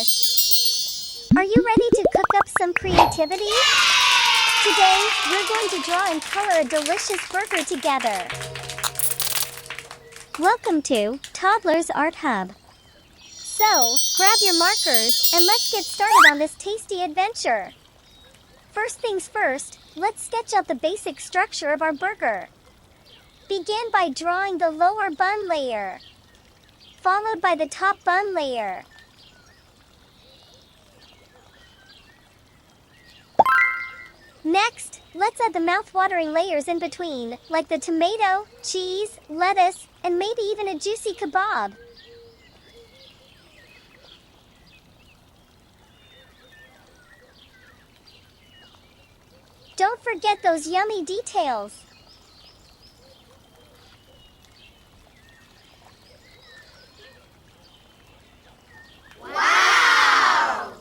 twist. Are you ready to cook up some creativity? Today, we're going to draw and color a delicious burger together. Welcome to Toddlers Art Hub. So, grab your markers and let's get started on this tasty adventure. First things first, let's sketch out the basic structure of our burger. Begin by drawing the lower bun layer, followed by the top bun layer. Next, let's add the mouth-watering layers in between, like the tomato, cheese, lettuce, and maybe even a juicy kebab. Don't forget those yummy details. Wow!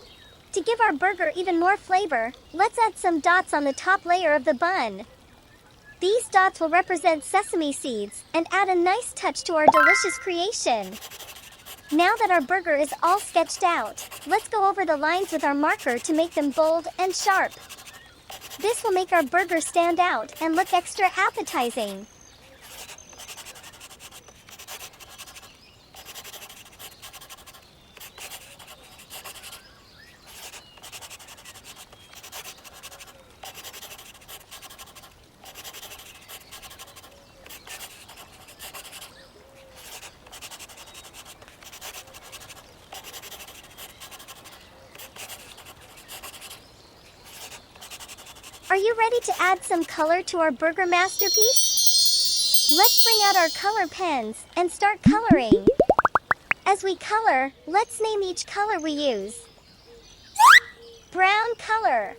To give our burger even more flavor, let's add some dots on the top layer of the bun. These dots will represent sesame seeds and add a nice touch to our delicious creation. Now that our burger is all sketched out, let's go over the lines with our marker to make them bold and sharp. This will make our burger stand out and look extra appetizing. Are you ready to add some color to our burger masterpiece? Let's bring out our color pens and start coloring. As we color, let's name each color we use. Brown color.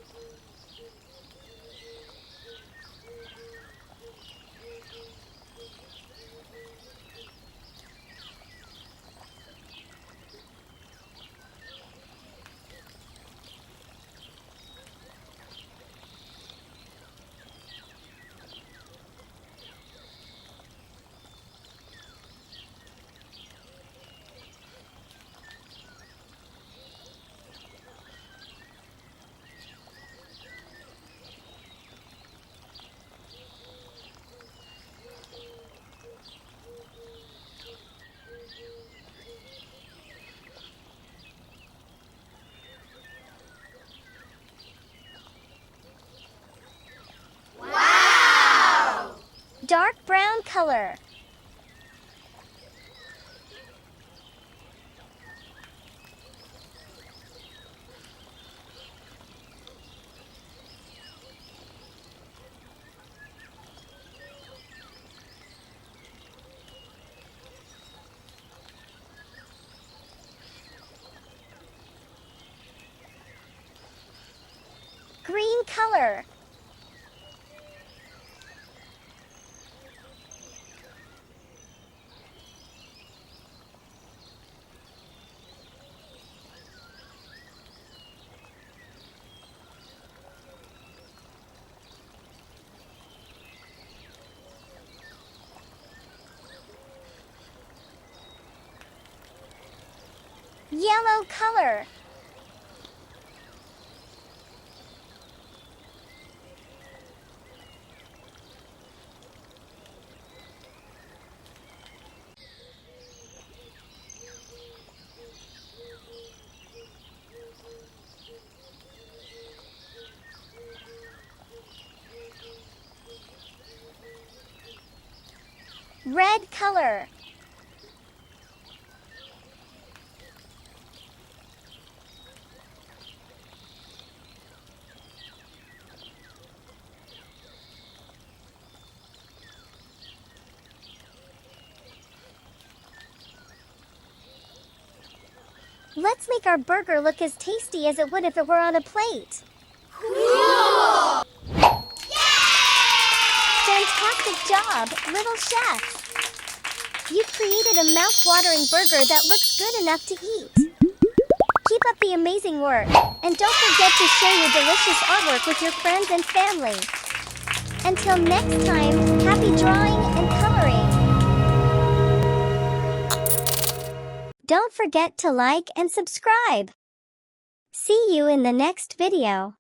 Dark brown color. Green color. Yellow color. Red color. Let's make our burger look as tasty as it would if it were on a plate. Cool! Fantastic job, little chefs! You created a mouth-watering burger that looks good enough to eat. Keep up the amazing work, and don't forget to share your delicious artwork with your friends and family. Until next time, happy drawing and coloring! Don't forget to like and subscribe. See you in the next video.